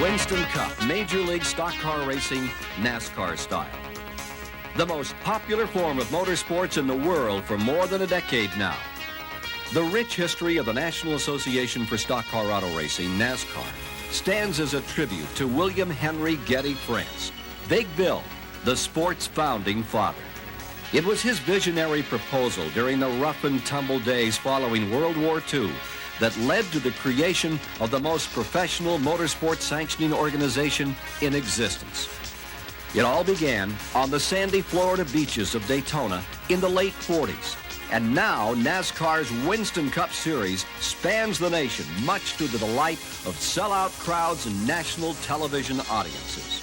Winston Cup, Major League Stock Car Racing, NASCAR style. The most popular form of motorsports in the world for more than a decade now. The rich history of the National Association for Stock Car Auto Racing, NASCAR, stands as a tribute to William Henry Getty France, Big Bill, the sport's founding father. It was his visionary proposal during the rough and tumble days following World War II that led to the creation of the most professional motorsport sanctioning organization in existence. It all began on the sandy Florida beaches of Daytona in the late 40s. And now NASCAR's Winston Cup Series spans the nation, much to the delight of sellout crowds and national television audiences.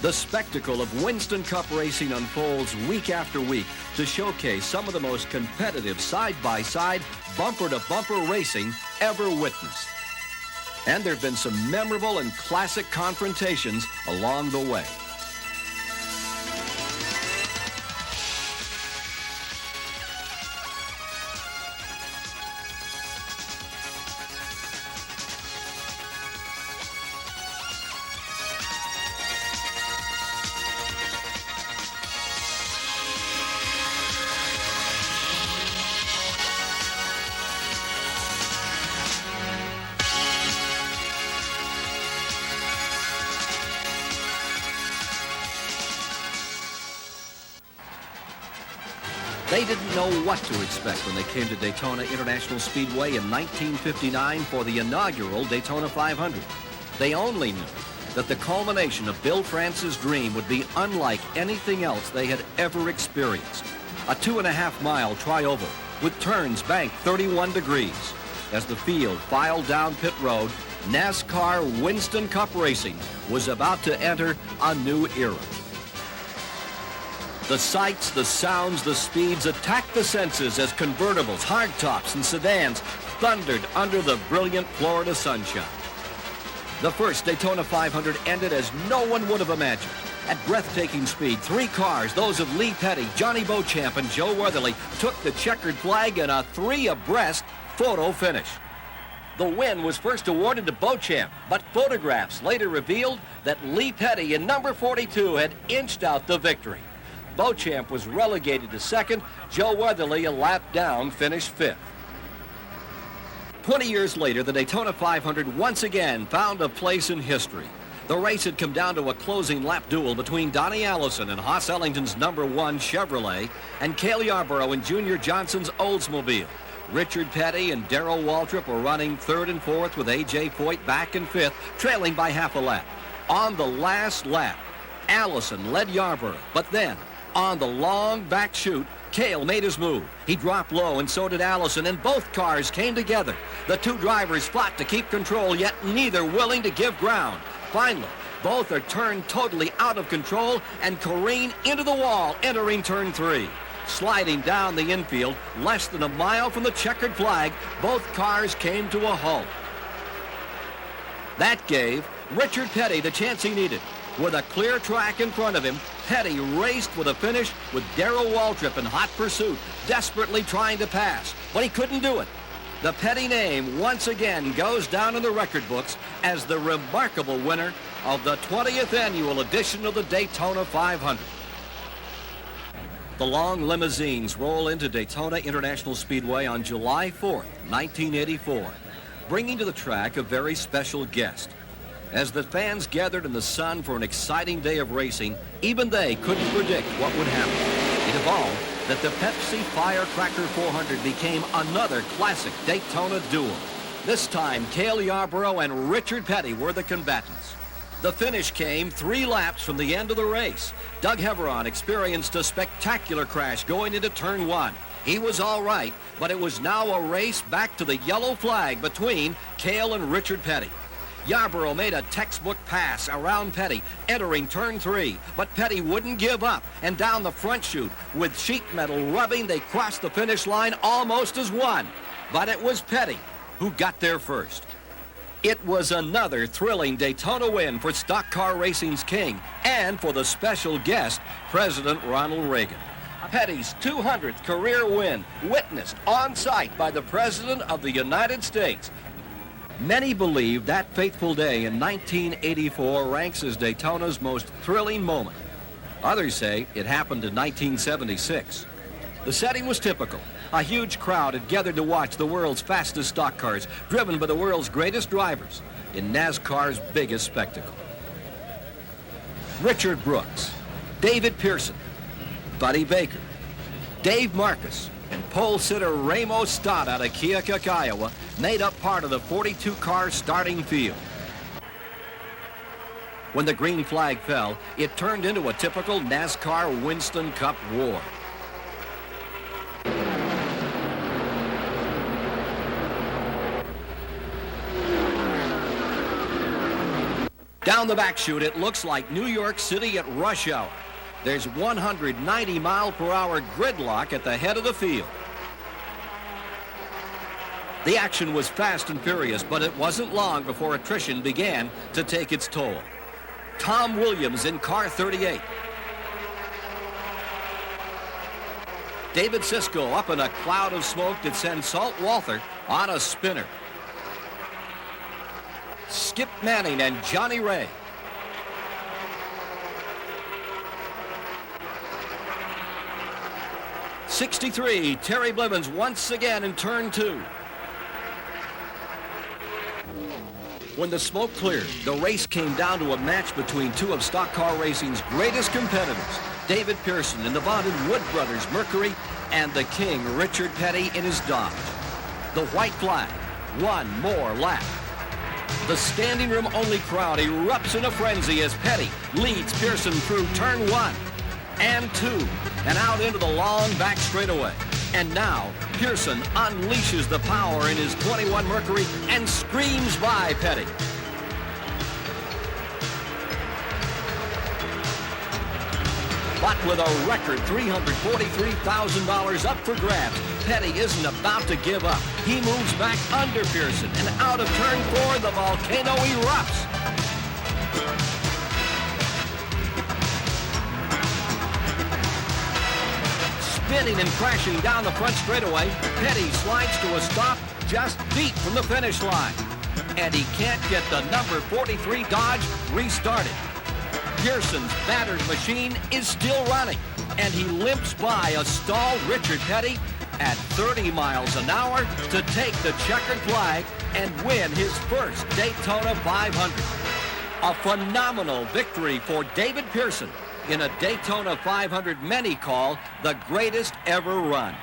The spectacle of Winston Cup racing unfolds week after week to showcase some of the most competitive side-by-side, bumper-to-bumper racing ever witnessed. And there have been some memorable and classic confrontations along the way. They didn't know what to expect when they came to Daytona International Speedway in 1959 for the inaugural Daytona 500. They only knew that the culmination of Bill France's dream would be unlike anything else they had ever experienced. A 2.5-mile tri-oval with turns banked 31 degrees. As the field filed down pit road, NASCAR Winston Cup Racing was about to enter a new era. The sights, the sounds, the speeds attacked the senses as convertibles, hardtops, and sedans thundered under the brilliant Florida sunshine. The first Daytona 500 ended as no one would have imagined. At breathtaking speed, 3 cars, those of Lee Petty, Johnny Beauchamp, and Joe Weatherly, took the checkered flag in a 3-abreast photo finish. The win was first awarded to Beauchamp, but photographs later revealed that Lee Petty in number 42 had inched out the victory. Beauchamp was relegated to second. Joe Weatherly, a lap down, finished 5th. 20 years later, the Daytona 500 once again found a place in history. The race had come down to a closing lap duel between Donnie Allison and Hoss Ellington's number 1 Chevrolet and Cale Yarborough and Junior Johnson's Oldsmobile. Richard Petty and Darrell Waltrip were running 3rd and 4th with A.J. Foyt back in 5th, trailing by half a lap. On the last lap, Allison led Yarborough, but then on the long back chute, Cale made his move. He dropped low, and so did Allison, and both cars came together. The 2 drivers fought to keep control, yet neither willing to give ground. Finally, both are turned totally out of control and careen into the wall, entering turn 3. Sliding down the infield, less than a mile from the checkered flag, both cars came to a halt. That gave Richard Petty the chance he needed. With a clear track in front of him, Petty raced with a finish with Darrell Waltrip in hot pursuit, desperately trying to pass, but he couldn't do it. The Petty name once again goes down in the record books as the remarkable winner of the 20th annual edition of the Daytona 500. The long limousines roll into Daytona International Speedway on July 4th, 1984, bringing to the track a very special guest. As the fans gathered in the sun for an exciting day of racing, even they couldn't predict what would happen. It evolved that the Pepsi Firecracker 400 became another classic Daytona duel. This time, Cale Yarborough and Richard Petty were the combatants. The finish came 3 laps from the end of the race. Doug Heveron experienced a spectacular crash going into turn 1. He was all right, but it was now a race back to the yellow flag between Cale and Richard Petty. Yarborough made a textbook pass around Petty, entering turn 3, but Petty wouldn't give up, and down the front chute, with sheet metal rubbing, they crossed the finish line almost as one. But it was Petty who got there first. It was another thrilling Daytona win for stock car racing's king, and for the special guest, President Ronald Reagan. Petty's 200th career win, witnessed on site by the President of the United States. Many believe that faithful day in 1984 ranks as Daytona's most thrilling moment. Others say it happened in 1976. The setting was typical. A huge crowd had gathered to watch the world's fastest stock cars, driven by the world's greatest drivers in NASCAR's biggest spectacle. Richard Brooks, David Pearson, Buddy Baker, Dave Marcus, and pole sitter Ramo Stott out of Keokuk, Iowa, made up part of the 42-car starting field. When the green flag fell, it turned into a typical NASCAR Winston Cup war. Down the back chute, it looks like New York City at rush hour. There's 190-mile-per-hour gridlock at the head of the field. The action was fast and furious, but it wasn't long before attrition began to take its toll. Tom Williams in car 38. David Sisko up in a cloud of smoke that sends Salt Walther on a spinner. Skip Manning and Johnny Ray. '63, Terry Blevins once again in turn 2. When the smoke cleared, the race came down to a match between two of stock car racing's greatest competitors, David Pearson in the vaunted Wood Brothers Mercury and the king Richard Petty in his Dodge. The white flag, one more lap. The standing room only crowd erupts in a frenzy as Petty leads Pearson through turn 1 and 2 and out into the long back straightaway. And now Pearson unleashes the power in his 21 Mercury and screams by Petty. But with a record $343,000 up for grabs, Petty isn't about to give up. He moves back under Pearson, and out of turn 4, the volcano erupts. Spinning and crashing down the front straightaway, Petty slides to a stop just feet from the finish line. And he can't get the number 43 Dodge restarted. Pearson's battered machine is still running, and he limps by a stalled Richard Petty at 30 miles an hour to take the checkered flag and win his first Daytona 500. A phenomenal victory for David Pearson in a Daytona 500 many call the greatest ever run.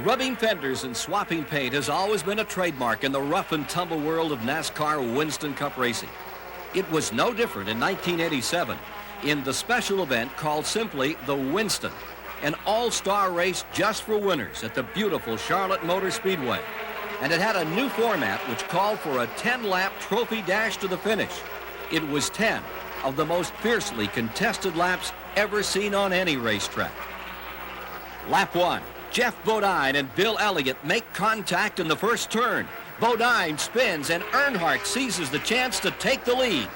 Rubbing fenders and swapping paint has always been a trademark in the rough and tumble world of NASCAR Winston Cup racing. It was no different in 1987 in the special event called simply the Winston, an all-star race just for winners at the beautiful Charlotte Motor Speedway. And it had a new format which called for a 10-lap trophy dash to the finish. It was 10 of the most fiercely contested laps ever seen on any racetrack. Lap 1, Jeff Bodine and Bill Elliott make contact in the first turn. Bodine spins and Earnhardt seizes the chance to take the lead.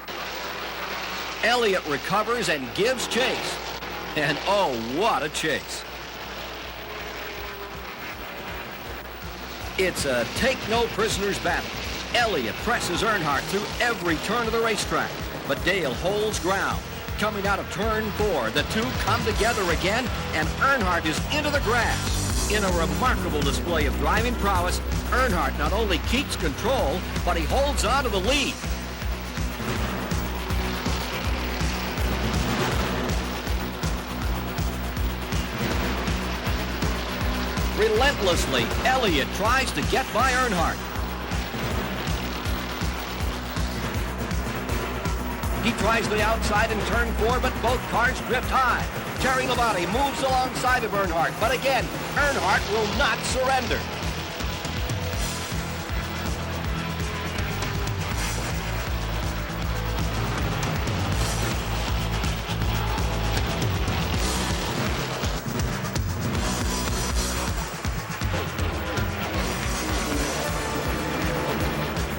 Elliott recovers and gives chase. And oh, what a chase. It's a take-no-prisoners battle. Elliott presses Earnhardt through every turn of the racetrack, but Dale holds ground. Coming out of turn 4, the two come together again, and Earnhardt is into the grass. In a remarkable display of driving prowess, Earnhardt not only keeps control, but he holds on to the lead. Relentlessly, Elliott tries to get by Earnhardt. He tries the outside in turn 4, but both cars drift high. Terry Labonte moves alongside of Earnhardt, but again, Earnhardt will not surrender.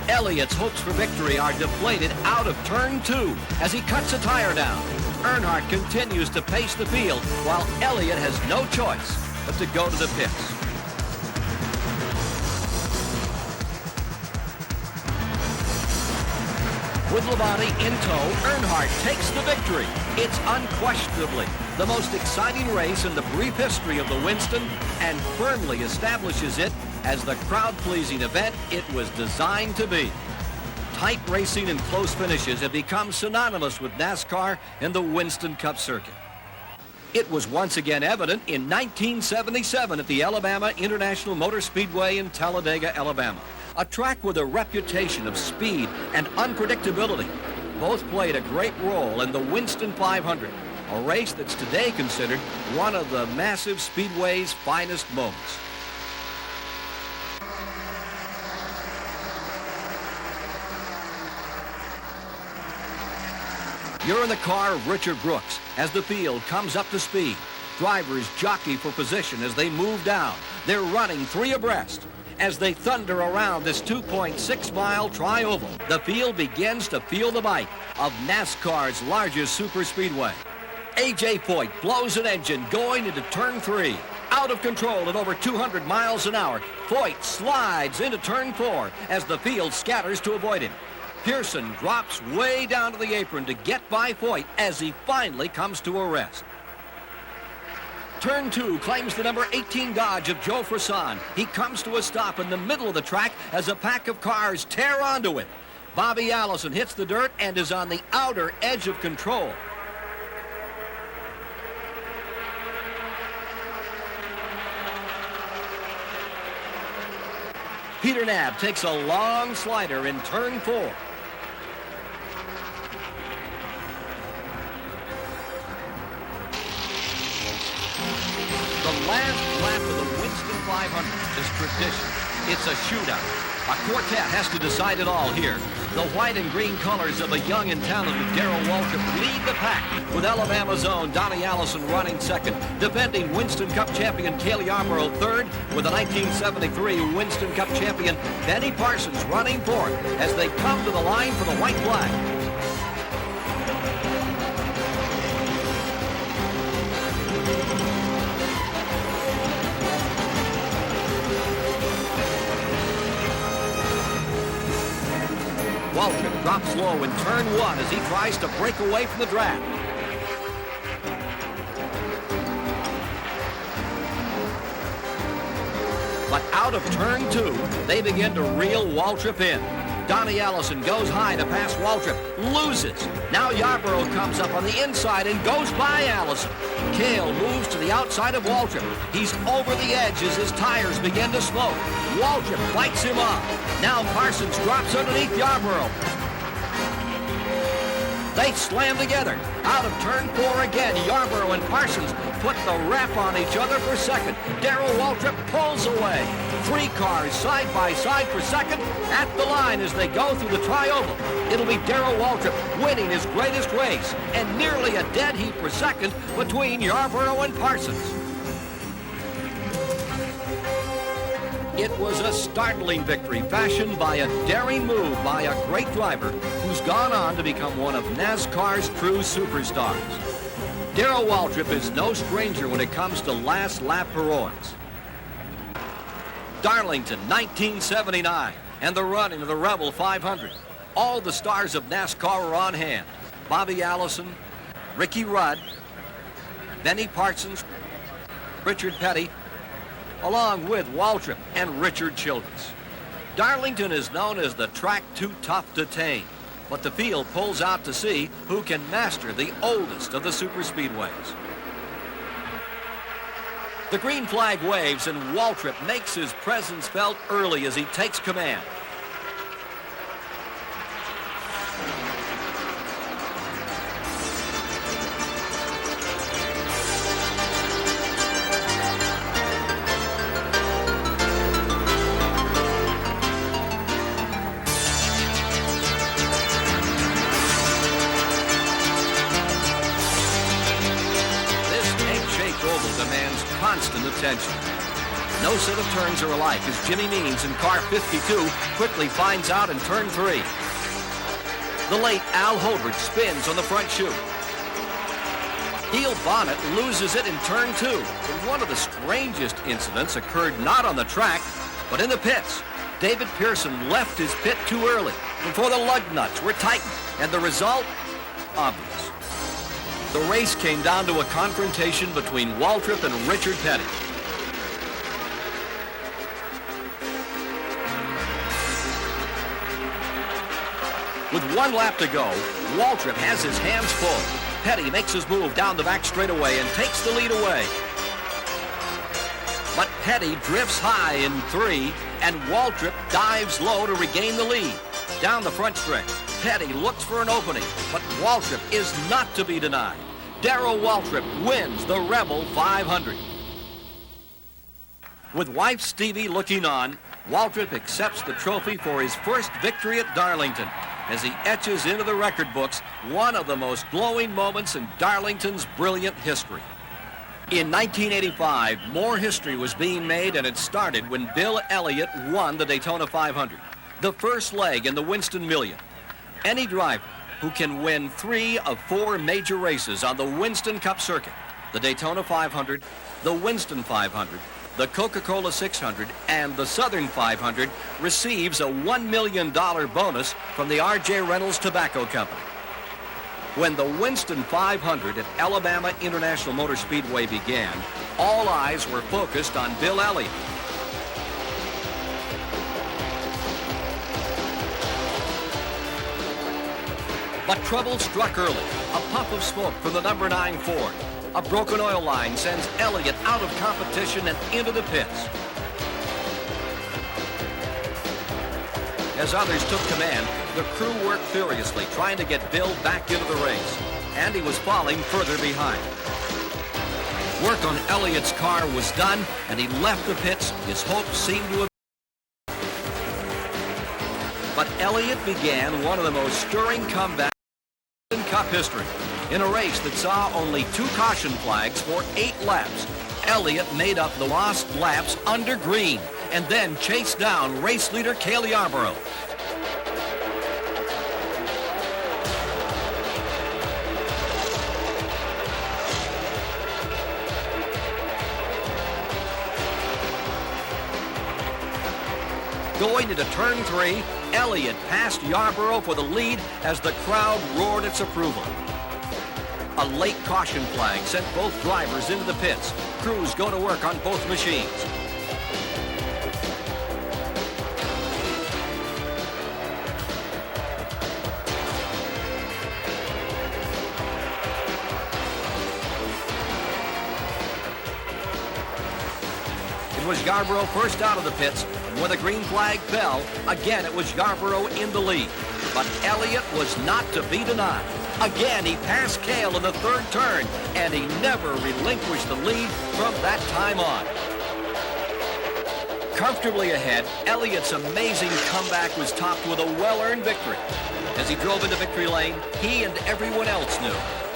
Elliott's hopes for victory are deflated out of turn 2 as he cuts a tire down. Earnhardt continues to pace the field while Elliott has no choice but to go to the pits. With Labonte in tow, Earnhardt takes the victory. It's unquestionably the most exciting race in the brief history of the Winston and firmly establishes it as the crowd-pleasing event it was designed to be. Tight racing and close finishes have become synonymous with NASCAR and the Winston Cup circuit. It was once again evident in 1977 at the Alabama International Motor Speedway in Talladega, Alabama. A track with a reputation of speed and unpredictability. Both played a great role in the Winston 500, a race that's today considered one of the massive speedway's finest moments. You're in the car of Richard Brooks as the field comes up to speed. Drivers jockey for position as they move down. They're running 3 abreast. As they thunder around this 2.6-mile tri-oval, the field begins to feel the bite of NASCAR's largest superspeedway. A.J. Foyt blows an engine going into turn 3. Out of control at over 200 miles an hour, Foyt slides into turn 4 as the field scatters to avoid him. Pearson drops way down to the apron to get by Foyt as he finally comes to a rest. Turn 2 claims the number 18 Dodge of Joe Frisson. He comes to a stop in the middle of the track as a pack of cars tear onto him. Bobby Allison hits the dirt and is on the outer edge of control. Peter Knabb takes a long slider in turn 4. The last lap of the Winston 500 is tradition. It's a shootout. A quartet has to decide it all here. The white and green colors of a young and talented Darrell Waltrip lead the pack, with Alabama's own Donnie Allison running second. Defending Winston Cup champion Cale Yarborough third, with the 1973 Winston Cup champion Benny Parsons running fourth as they come to the line for the white flag. Waltrip drops low in turn 1 as he tries to break away from the draft. But out of turn 2, they begin to reel Waltrip in. Donnie Allison goes high to pass Waltrip, loses. Now Yarborough comes up on the inside and goes by Allison. Cale moves to the outside of Waltrip. He's over the edge as his tires begin to smoke. Waltrip fights him off. Now Parsons drops underneath Yarborough. They slam together. Out of turn 4 again, Yarborough and Parsons put the wrap on each other for second. Darrell Waltrip pulls away. 3 cars side by side for second at the line as they go through the tri-oval. It'll be Darrell Waltrip winning his greatest race and nearly a dead heat for second between Yarborough and Parsons. It was a startling victory fashioned by a daring move by a great driver who's gone on to become one of NASCAR's true superstars. Darrell Waltrip is no stranger when it comes to last lap heroics. Darlington, 1979, and the running of the Rebel 500. All the stars of NASCAR were on hand. Bobby Allison, Ricky Rudd, Benny Parsons, Richard Petty, along with Waltrip and Richard Childress. Darlington is known as the track too tough to tame, but the field pulls out to see who can master the oldest of the superspeedways. The green flag waves and Waltrip makes his presence felt early as he takes command. Demands constant attention. No set of turns are alike as Jimmy Means in car 52 quickly finds out in turn 3. The late Al Holbert spins on the front chute. Heel Bonnet loses it in turn 2. But one of the strangest incidents occurred not on the track, but in the pits. David Pearson left his pit too early before the lug nuts were tightened. And the result? Obvious. The race came down to a confrontation between Waltrip and Richard Petty. With 1 lap to go, Waltrip has his hands full. Petty makes his move down the back straightaway and takes the lead away. But Petty drifts high in 3, and Waltrip dives low to regain the lead. Down the front stretch, Petty looks for an opening, but Waltrip is not to be denied. Darrell Waltrip wins the Rebel 500. With wife Stevie looking on, Waltrip accepts the trophy for his first victory at Darlington as he etches into the record books one of the most glowing moments in Darlington's brilliant history. In 1985, more history was being made, and it started when Bill Elliott won the Daytona 500, the first leg in the Winston Million. Any driver who can win 3 of 4 major races on the Winston Cup circuit, the Daytona 500, the Winston 500, the Coca-Cola 600, and the Southern 500, receives a $1 million bonus from the R.J. Reynolds Tobacco Company. When the Winston 500 at Alabama International Motor Speedway began, all eyes were focused on Bill Elliott. But trouble struck early. A puff of smoke from the number 9 Ford. A broken oil line sends Elliott out of competition and into the pits. As others took command, the crew worked furiously, trying to get Bill back into the race, and he was falling further behind. Work on Elliott's car was done, and he left the pits. His hopes seemed to have... But Elliott began one of the most stirring comebacks in Cup history. In a race that saw only 2 caution flags for 8 laps, Elliott made up the lost laps under green and then chased down race leader Cale Yarborough. Going into turn 3, Elliott passed Yarborough for the lead as the crowd roared its approval. A late caution flag sent both drivers into the pits. Crews go to work on both machines. It was Yarborough first out of the pits, and when the green flag fell, again it was Yarborough in the lead. But Elliott was not to be denied. Again, he passed Cale in the 3rd turn, and he never relinquished the lead from that time on. Comfortably ahead, Elliott's amazing comeback was topped with a well-earned victory. As he drove into victory lane, he and everyone else knew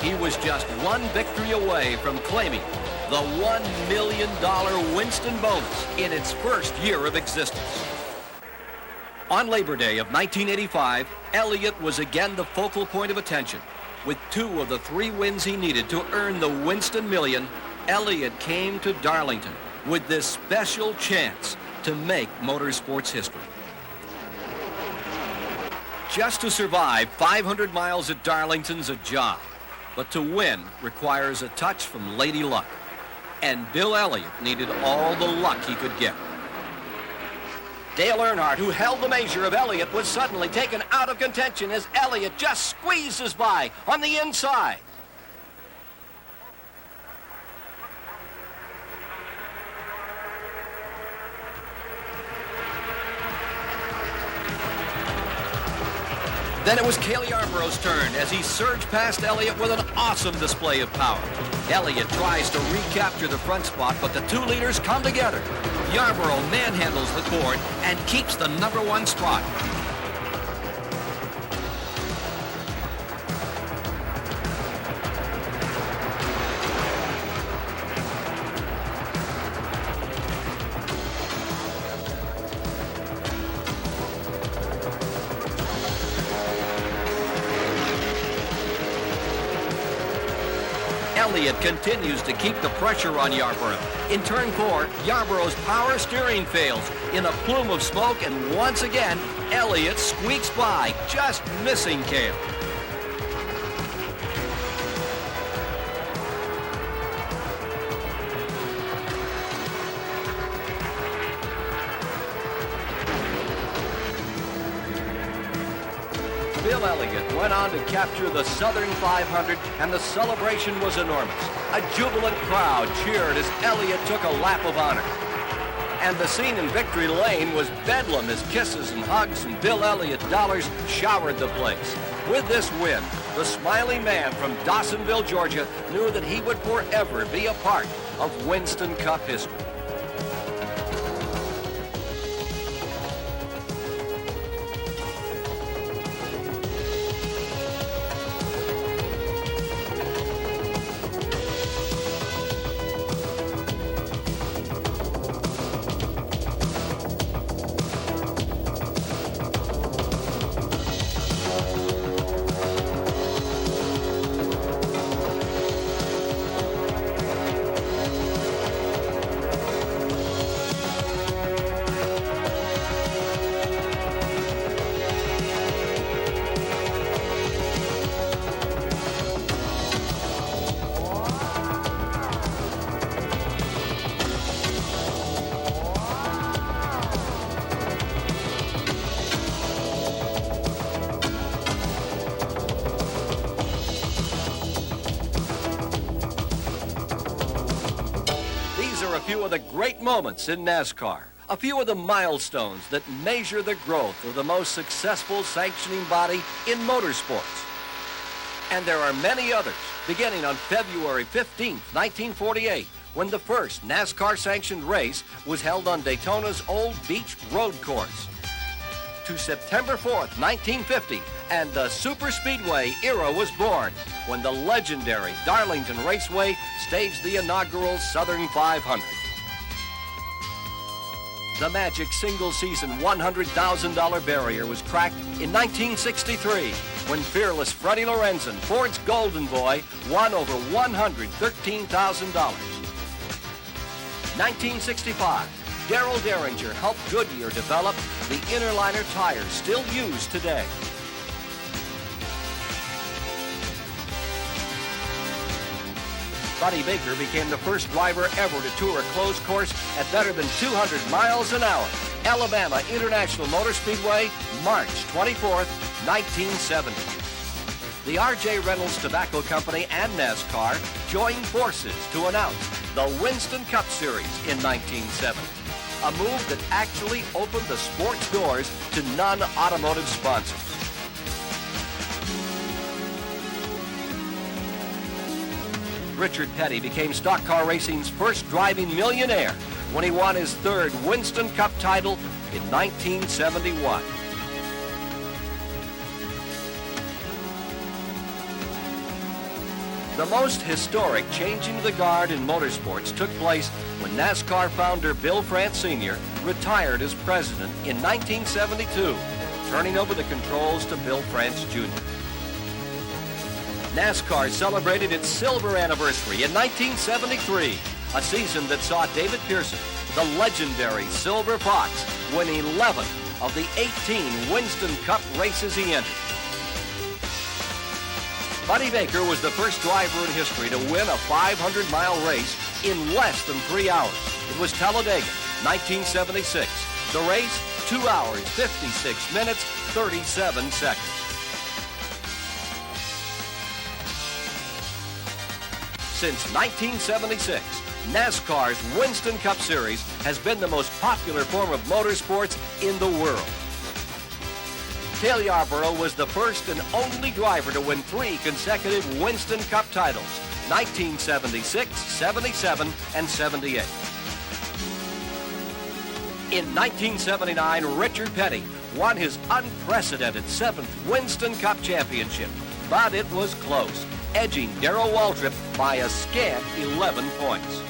he was just 1 victory away from claiming the $1 million Winston bonus in its first year of existence. On Labor Day of 1985, Elliott was again the focal point of attention. With 2 of the 3 wins he needed to earn the Winston Million, Elliott came to Darlington with this special chance to make motorsports history. Just to survive 500 miles at Darlington's a job, but to win requires a touch from Lady Luck. And Bill Elliott needed all the luck he could get. Dale Earnhardt, who held the measure of Elliott, was suddenly taken out of contention as Elliott just squeezes by on the inside. Then it was Cale Yarborough's turn as he surged past Elliott with an awesome display of power. Elliott tries to recapture the front spot, but the 2 leaders come together. Yarborough manhandles the Ford and keeps the number 1 spot. Elliott continues to keep the pressure on Yarborough. In turn 4, Yarborough's power steering fails in a plume of smoke, and once again, Elliott squeaks by, just missing Cale. Bill Elliott went on to capture the Southern 500, and the celebration was enormous. A jubilant crowd cheered as Elliott took a lap of honor. And the scene in Victory Lane was bedlam as kisses and hugs and Bill Elliott dollars showered the place. With this win, the smiling man from Dawsonville, Georgia, knew that he would forever be a part of Winston Cup history. A few of the great moments in NASCAR, a few of the milestones that measure the growth of the most successful sanctioning body in motorsports. And there are many others, beginning on February 15, 1948, when the first NASCAR-sanctioned race was held on Daytona's Old Beach Road Course, to September 4th, 1950, and the superspeedway era was born when the legendary Darlington Raceway staged the inaugural Southern 500. The magic single-season $100,000 barrier was cracked in 1963 when fearless Freddie Lorenzen, Ford's Golden Boy, won over $113,000. 1965, Darrell Derringer helped Goodyear develop the Interliner tires still used today. Buddy Baker became the first driver ever to tour a closed course at better than 200 miles an hour. Alabama International Motor Speedway, March 24th, 1970. The R.J. Reynolds Tobacco Company and NASCAR joined forces to announce the Winston Cup Series in 1970, a move that actually opened the sport's doors to non-automotive sponsors. Richard Petty became stock car racing's first driving millionaire when he won his third Winston Cup title in 1971. The most historic changing of the guard in motorsports took place when NASCAR founder Bill France Sr. retired as president in 1972, turning over the controls to Bill France Jr. NASCAR celebrated its silver anniversary in 1973, a season that saw David Pearson, the legendary Silver Fox, win 11 of the 18 Winston Cup races he entered. Buddy Baker was the first driver in history to win a 500-mile race in less than 3 hours. It was Talladega, 1976. The race, 2 hours, 56 minutes, 37 seconds. Since 1976, NASCAR's Winston Cup Series has been the most popular form of motorsports in the world. Cale Yarborough was the first and only driver to win 3 consecutive Winston Cup titles, 1976, 77, and 78. In 1979, Richard Petty won his unprecedented 7th Winston Cup championship, but it was close, edging Darrell Waltrip by a scant 11 points.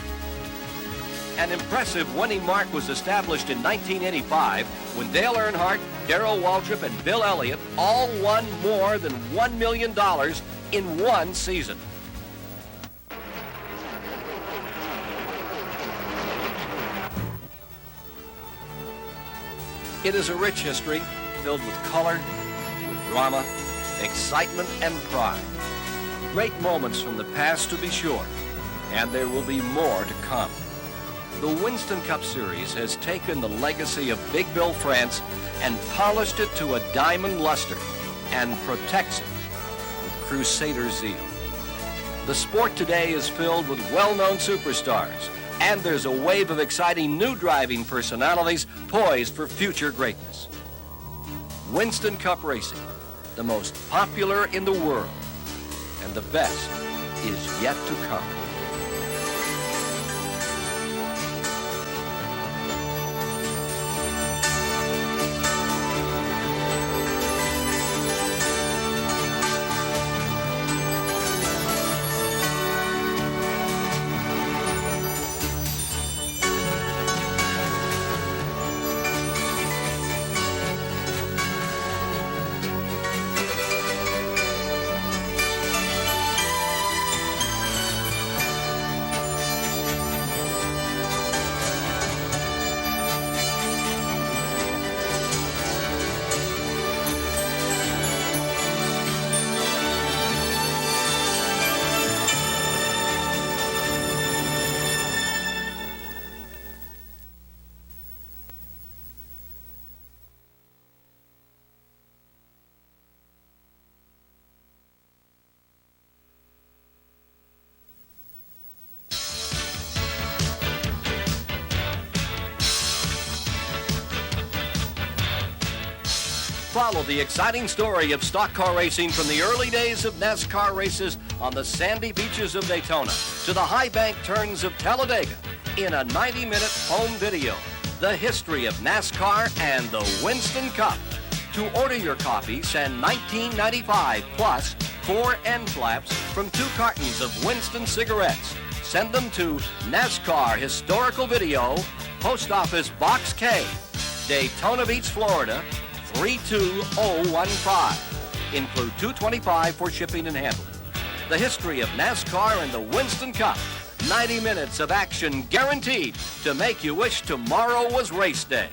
An impressive winning mark was established in 1985 when Dale Earnhardt, Darrell Waltrip, and Bill Elliott all won more than $1 million in one season. It is a rich history filled with color, with drama, excitement, and pride. Great moments from the past to be sure, and there will be more to come. The Winston Cup Series has taken the legacy of Big Bill France and polished it to a diamond luster. and protects it with crusader zeal. The sport today is filled with well-known superstars, and there's a wave of exciting new driving personalities poised for future greatness. Winston Cup Racing, the most popular in the world, and the best is yet to come. Follow the exciting story of stock car racing from the early days of NASCAR races on the sandy beaches of Daytona to the high bank turns of Talladega in a 90-minute home video. The history of NASCAR and the Winston Cup. To order your copy, send $19.95 plus 4 end flaps from 2 cartons of Winston cigarettes. Send them to NASCAR Historical Video, Post Office Box K, Daytona Beach, Florida, 32015. Include $2.25 for shipping and handling. The history of NASCAR and the Winston Cup. 90 minutes of action guaranteed to make you wish tomorrow was race day.